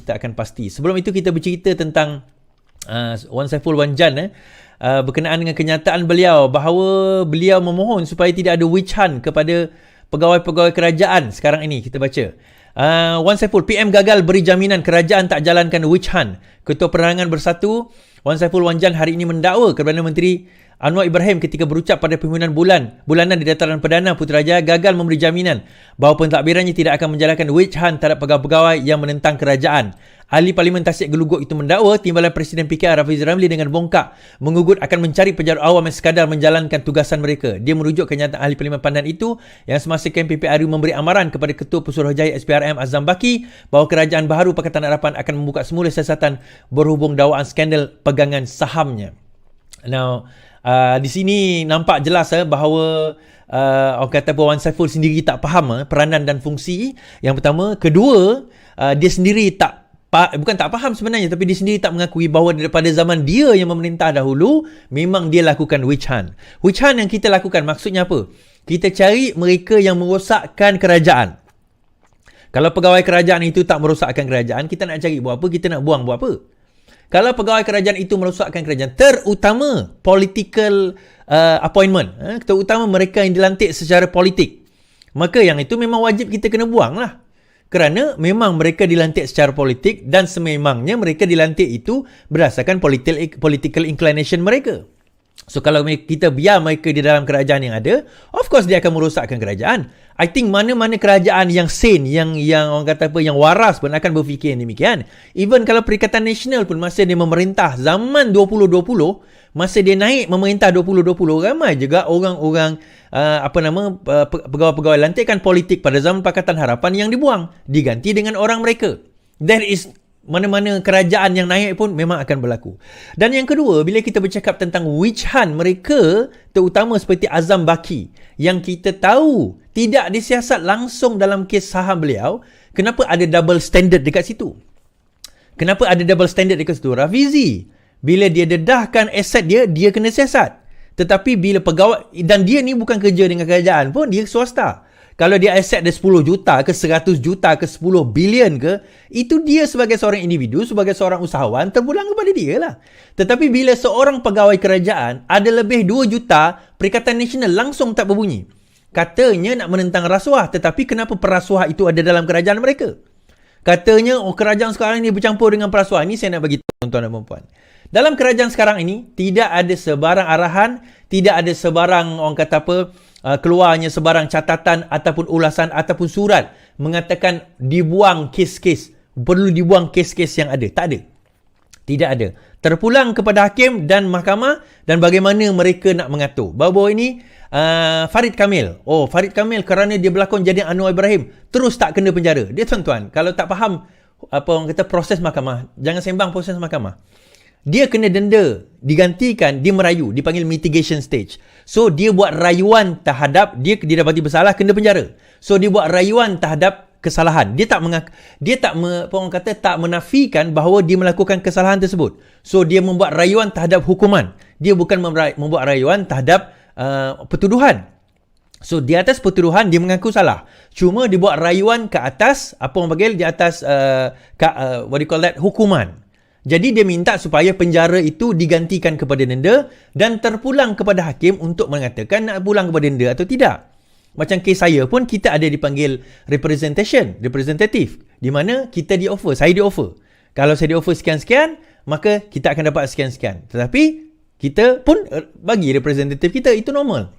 kita akan pasti. Sebelum itu kita bercerita tentang Wan Saiful Wanjan berkenaan dengan kenyataan beliau bahawa beliau memohon supaya tidak ada witch hunt kepada pegawai-pegawai kerajaan sekarang ini. Kita baca. Wan Saiful, PM gagal beri jaminan kerajaan tak jalankan witch hunt. Ketua Penerangan Bersatu Wan Saiful Wanjan hari ini mendakwa Perdana Menteri Anwar Ibrahim ketika berucap pada pemimpinan bulanan di Dataran Perdana Putrajaya gagal memberi jaminan bahawa pentadbirannya tidak akan menjalankan witch hunt terhadap pegawai-pegawai yang menentang kerajaan. Ahli Parlimen Tasik Geluguk itu mendakwa Timbalan Presiden PKR Rafizi Ramli dengan bongkak mengugut akan mencari pejabat awam yang sekadar menjalankan tugasan mereka. Dia merujuk kenyataan Ahli Parlimen Pandan itu yang semasa kempen PPRU memberi amaran kepada Ketua Pesuruhjaya SPRM Azam Baki bahawa kerajaan baharu Pakatan Harapan akan membuka semula siasatan berhubung dakwaan skandal pegangan sahamnya. Now, di sini nampak jelas bahawa orang kata Wan Saiful sendiri tak faham peranan dan fungsi. Yang pertama. Kedua, dia sendiri bukan tak faham sebenarnya, tapi dia sendiri tak mengakui bahawa daripada zaman dia yang memerintah dahulu, memang dia lakukan witch hunt. Witch hunt yang kita lakukan maksudnya apa? Kita cari mereka yang merosakkan kerajaan. Kalau pegawai kerajaan itu tak merosakkan kerajaan, kita nak cari buat apa? Kita nak buang buat apa? Kalau pegawai kerajaan itu merosakkan kerajaan, terutama political appointment, terutama mereka yang dilantik secara politik, maka yang itu memang wajib kita kena buang lah. Kerana memang mereka dilantik secara politik dan sememangnya mereka dilantik itu berdasarkan political inclination mereka. So kalau kita biar mereka di dalam kerajaan yang ada, of course dia akan merosakkan kerajaan. I think mana-mana kerajaan yang sane, yang orang kata apa, yang waras pun akan berfikir yang demikian. Even kalau Perikatan Nasional pun masa dia memerintah zaman 2020, masa dia naik memerintah 2020, ramai juga orang-orang pegawai-pegawai lantikan politik pada zaman Pakatan Harapan yang dibuang, diganti dengan orang mereka. That is, mana-mana kerajaan yang naik pun memang akan berlaku. Dan yang kedua, bila kita bercakap tentang witch hunt mereka, terutama seperti Azam Baki, yang kita tahu tidak disiasat langsung dalam kes saham beliau, kenapa ada double standard dekat situ? Kenapa ada double standard dekat situ? Rafizi, bila dia dedahkan aset dia, dia kena siasat. Tetapi bila pegawai, dan dia ni bukan kerja dengan kerajaan pun, dia swasta. Kalau dia aset dia 10 juta ke 100 juta ke 10 bilion ke, itu dia sebagai seorang individu, sebagai seorang usahawan, terpulang kepada dia lah. Tetapi bila seorang pegawai kerajaan ada lebih 2 juta, Perikatan Nasional langsung tak berbunyi. Katanya nak menentang rasuah, tetapi kenapa perasuah itu ada dalam kerajaan mereka? Katanya, kerajaan sekarang ni bercampur dengan perasuah. Ini saya nak bagi tuan-tuan dan puan-puan. Dalam kerajaan sekarang ini, tidak ada sebarang arahan, tidak ada sebarang, orang kata apa, keluarnya sebarang catatan ataupun ulasan ataupun surat mengatakan dibuang kes-kes, perlu dibuang kes-kes yang ada. Tak ada. Tidak ada. Terpulang kepada hakim dan mahkamah dan bagaimana mereka nak mengatur. Baru-baru ini, Farid Kamil. Farid Kamil kerana dia berlakon jadi Anwar Ibrahim, terus tak kena penjara. Dia tuan-tuan, kalau tak faham apa orang kata proses mahkamah, jangan sembang proses mahkamah. Dia kena denda, digantikan, dia merayu, dipanggil mitigation stage. So dia buat rayuan terhadap dia dapati bersalah, kena penjara. So dia buat rayuan terhadap kesalahan. Dia tak tak menafikan bahawa dia melakukan kesalahan tersebut. So dia membuat rayuan terhadap hukuman. Dia bukan membuat rayuan terhadap pertuduhan. So di atas pertuduhan dia mengaku salah. Cuma dia buat rayuan ke atas apa orang panggil, di atas hukuman. Jadi dia minta supaya penjara itu digantikan kepada denda dan terpulang kepada hakim untuk mengatakan nak pulang kepada denda atau tidak. Macam kes saya pun, kita ada dipanggil representatif, di mana kita di offer, saya di offer. Kalau saya di offer sekian-sekian, maka kita akan dapat sekian-sekian. Tetapi kita pun bagi representatif kita, itu normal.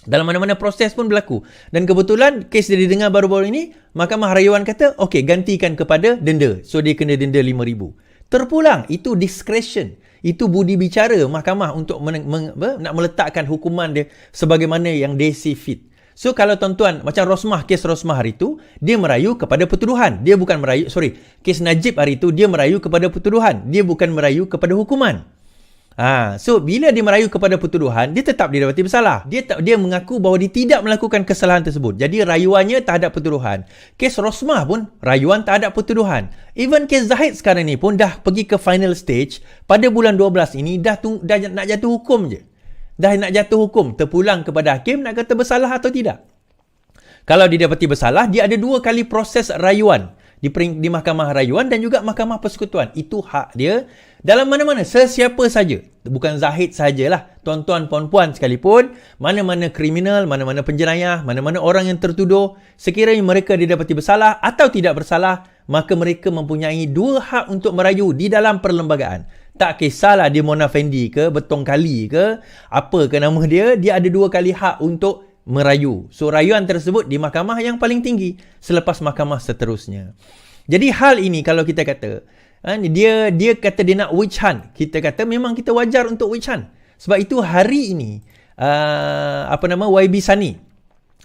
Dalam mana-mana proses pun berlaku. Dan kebetulan kes dia didengar baru-baru ini, Mahkamah Rayuan kata, okey, gantikan kepada denda. So dia kena denda RM5,000. Terpulang, itu discretion. Itu budi bicara mahkamah untuk nak meletakkan hukuman dia sebagaimana yang they see fit. So kalau tuan-tuan, macam kes Rosmah hari itu, dia merayu kepada pertuduhan. Dia bukan merayu, kes Najib hari itu, dia merayu kepada pertuduhan. Dia bukan merayu kepada hukuman. So bila dia merayu kepada pertuduhan, dia tetap didapati bersalah. Dia mengaku bahawa dia tidak melakukan kesalahan tersebut. Jadi rayuannya terhadap pertuduhan. Kes Rosmah pun rayuan terhadap pertuduhan. Even kes Zahid sekarang ni pun dah pergi ke final stage. Pada bulan 12 ini dah nak jatuh hukum je. Dah nak jatuh hukum, terpulang kepada hakim nak kata bersalah atau tidak. Kalau dia dapati bersalah, dia ada 2 kali proses rayuan. di Mahkamah Rayuan dan juga Mahkamah Persekutuan. Itu hak dia dalam mana-mana, sesiapa saja. Bukan Zahid sajalah, tuan-tuan, puan-puan sekalipun, mana-mana kriminal, mana-mana penjenayah, mana-mana orang yang tertuduh, sekiranya mereka didapati bersalah atau tidak bersalah, maka mereka mempunyai dua hak untuk merayu di dalam perlembagaan. Tak kisahlah dia Mona Fendi ke, Betong Kali ke, apa ke nama dia ada dua kali hak untuk merayu. So, rayuan tersebut di mahkamah yang paling tinggi selepas mahkamah seterusnya. Jadi, hal ini kalau kita kata, dia kata dia nak witch hunt, kita kata memang kita wajar untuk witch hunt. Sebab itu hari ini, YB Sani,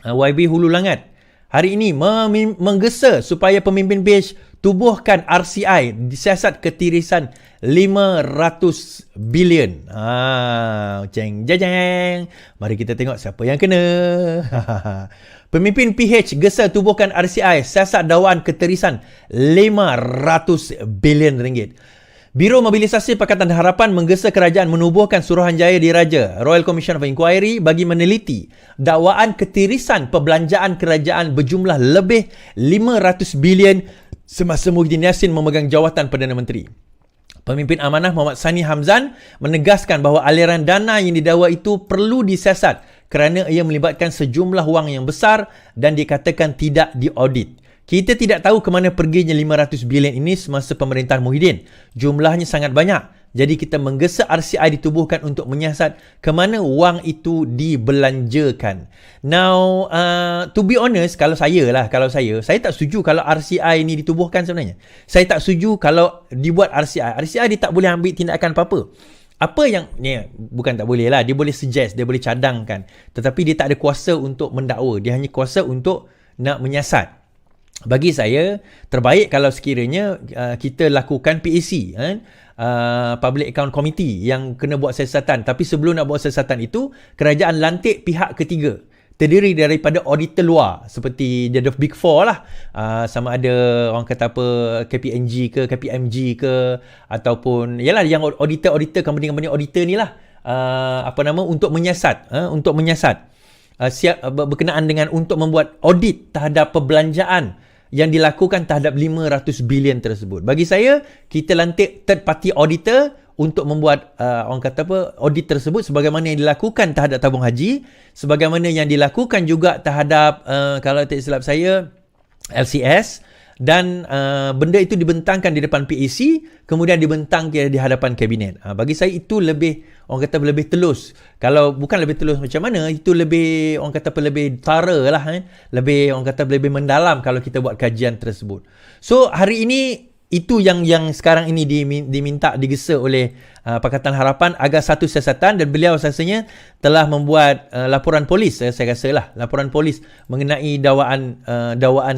YB Hulu Langat, hari ini menggesa supaya pemimpin PH tubuhkan RCI, siasat ketirisan 500 bilion. Jeng. Mari kita tengok siapa yang kena. Pemimpin PH gesa tubuhkan RCI, siasat dakwaan ketirisan 500 bilion ringgit. Biro Mobilisasi Pakatan Harapan menggesa kerajaan menubuhkan Suruhanjaya Diraja Royal Commission of Inquiry bagi meneliti dakwaan ketirisan perbelanjaan kerajaan berjumlah lebih 500 bilion semasa Muhyiddin Yassin memegang jawatan Perdana Menteri. Pemimpin Amanah Muhammad Sani Hamzan menegaskan bahawa aliran dana yang didakwa itu perlu disiasat kerana ia melibatkan sejumlah wang yang besar dan dikatakan tidak diaudit. Kita tidak tahu ke mana perginya 500 bilion ini semasa pemerintahan Muhyiddin. Jumlahnya sangat banyak. Jadi kita menggesa RCI ditubuhkan untuk menyiasat ke mana wang itu dibelanjakan. Now, to be honest, kalau saya tak setuju kalau RCI ini ditubuhkan sebenarnya. Saya tak setuju kalau dibuat RCI. RCI dia tak boleh ambil tindakan apa-apa. Apa yang, bukan tak boleh lah, dia boleh suggest, dia boleh cadangkan. Tetapi dia tak ada kuasa untuk mendakwa. Dia hanya kuasa untuk nak menyiasat. Bagi saya, terbaik kalau sekiranya kita lakukan PAC, Public Account Committee yang kena buat siasatan. Tapi sebelum nak buat siasatan itu, kerajaan lantik pihak ketiga. Terdiri daripada auditor luar seperti the Big Four lah. Sama ada orang kata apa, KPMG ke, KPMG ke, ataupun yalah yang auditor, company auditor ni lah. Untuk menyiasat. Berkenaan dengan untuk membuat audit terhadap perbelanjaan yang dilakukan terhadap 500 bilion tersebut. Bagi saya, kita lantik third party auditor untuk membuat audit tersebut sebagaimana yang dilakukan terhadap tabung haji, sebagaimana yang dilakukan juga terhadap kalau tak silap saya LCS, dan benda itu dibentangkan di depan PAC, kemudian dibentangkan di hadapan kabinet. Bagi saya itu lebih lebih telus. Kalau bukan lebih telus macam mana, itu lebih lebih thorough lah, lebih lebih mendalam kalau kita buat kajian tersebut. So hari ini itu yang sekarang ini diminta digesa oleh Pakatan Harapan agar satu siasatan, dan beliau rasanya telah membuat laporan polis, saya rasalah laporan polis mengenai dakwaan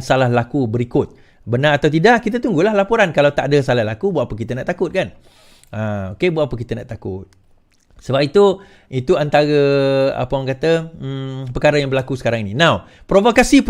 salah laku berikut. Benar atau tidak, kita tunggulah laporan. Kalau tak ada salah laku, buat apa kita nak takut kan? Buat apa kita nak takut? Sebab itu antara perkara yang berlaku sekarang ini. Now, provokasi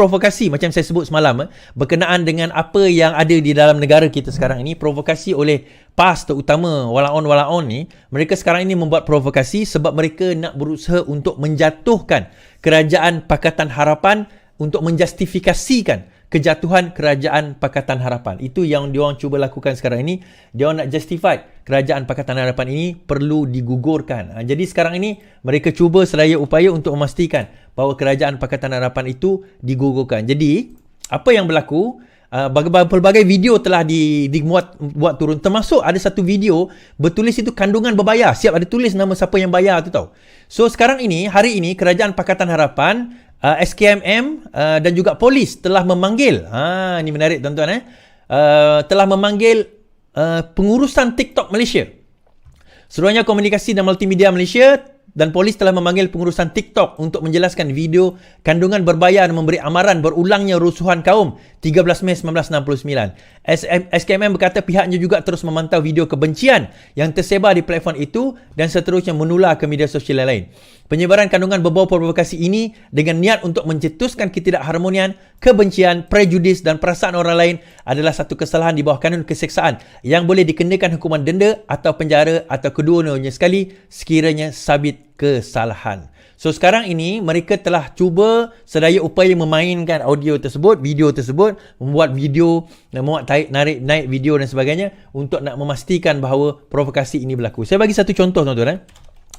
macam saya sebut semalam, berkenaan dengan apa yang ada di dalam negara kita sekarang ini, provokasi oleh PAS terutama walaon ni, mereka sekarang ini membuat provokasi sebab mereka nak berusaha untuk menjatuhkan kerajaan Pakatan Harapan, untuk menjustifikasikan kejatuhan kerajaan Pakatan Harapan. Itu yang diorang cuba lakukan sekarang ini. Diorang nak justify kerajaan Pakatan Harapan ini perlu digugurkan. Jadi sekarang ini mereka cuba sedaya upaya untuk memastikan bahawa kerajaan Pakatan Harapan itu digugurkan. Jadi apa yang berlaku, pelbagai video telah buat turun, termasuk ada satu video bertulis itu kandungan berbayar. Siap ada tulis nama siapa yang bayar tu tau. So sekarang ini, hari ini, kerajaan Pakatan Harapan, SKMM dan juga polis telah memanggil, ini menarik tuan-tuan, telah memanggil pengurusan TikTok Malaysia. Seruannya Komunikasi dan Multimedia Malaysia dan polis telah memanggil pengurusan TikTok untuk menjelaskan video kandungan berbayar dan memberi amaran berulangnya rusuhan kaum 13 Mei 1969. SKMM berkata pihaknya juga terus memantau video kebencian yang tersebar di platform itu dan seterusnya menular ke media sosial lain. Penyebaran kandungan berbau provokasi ini dengan niat untuk mencetuskan ketidakharmonian, kebencian, prejudis dan perasaan orang lain adalah satu kesalahan di bawah kanun keseksaan yang boleh dikenakan hukuman denda atau penjara atau kedua-duanya sekali sekiranya sabit kesalahan. So sekarang ini mereka telah cuba sedaya upaya memainkan audio tersebut, video tersebut, membuat video, membuat naik video dan sebagainya untuk nak memastikan bahawa provokasi ini berlaku. Saya bagi satu contoh tuan-tuan.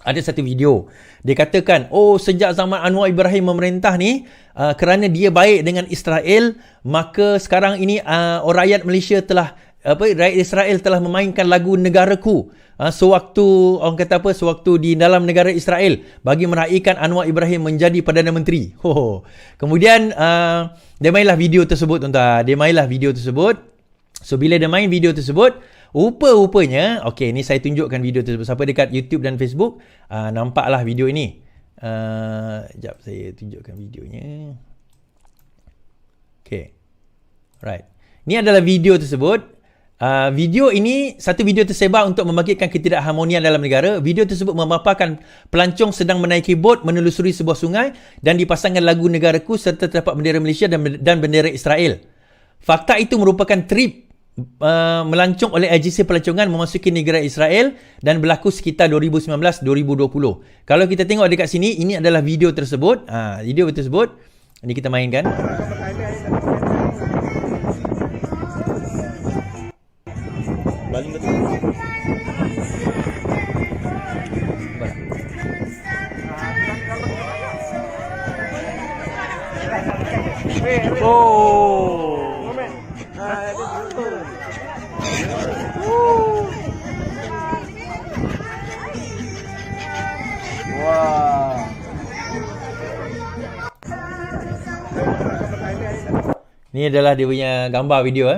Ada satu video. Dia katakan, sejak zaman Anwar Ibrahim memerintah ni, kerana dia baik dengan Israel, maka sekarang ini rakyat Malaysia telah rakyat Israel telah memainkan lagu Negaraku sewaktu di dalam negara Israel bagi meraihkan Anwar Ibrahim menjadi Perdana Menteri. Kemudian dia mainlah video tersebut tuan-tuan. Dia mainlah video tersebut. So bila dia main video tersebut, rupa-rupanya, okey, ni saya tunjukkan video tersebut. Siapa dekat YouTube dan Facebook, nampaklah video ini. Sekejap, saya tunjukkan videonya. Okey. Right. Ini adalah video tersebut. Video ini, satu video tersebar untuk membangkitkan ketidakharmonian dalam negara. Video tersebut memaparkan pelancong sedang menaiki bot menelusuri sebuah sungai dan dipasangkan lagu Negaraku serta terdapat bendera Malaysia dan bendera Israel. Fakta itu merupakan trip melancong oleh agensi pelancongan memasuki negara Israel dan berlaku sekitar 2019-2020. Kalau kita tengok dekat sini, ini adalah video tersebut. Video tersebut ini kita mainkan. Ini adalah dia punya gambar video.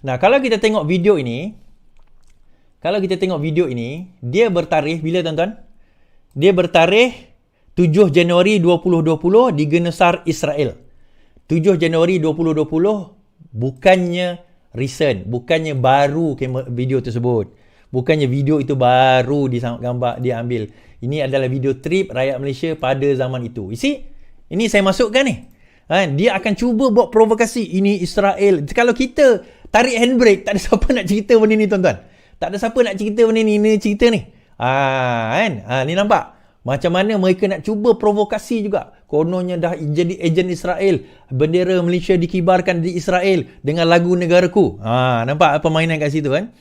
Nah, kalau kita tengok video ini, dia bertarikh bila tuan-tuan? Dia bertarikh 7 Januari 2020 di Genesar, Israel. 7 Januari 2020 bukannya recent, bukannya baru video tersebut. Bukannya video itu baru gambar dia ambil. Ini adalah video trip rakyat Malaysia pada zaman itu. You see? Ini saya masukkan ni. Dia akan cuba buat provokasi. Ini Israel. Kalau kita tarik handbrake, tak ada siapa nak cerita benda ni tuan-tuan. Tak ada siapa nak cerita benda ni. Ini cerita ni. Ni nampak? Macam mana mereka nak cuba provokasi juga. Kononnya dah jadi ejen Israel. Bendera Malaysia dikibarkan di Israel dengan lagu Negaraku. Nampak permainan kat situ kan?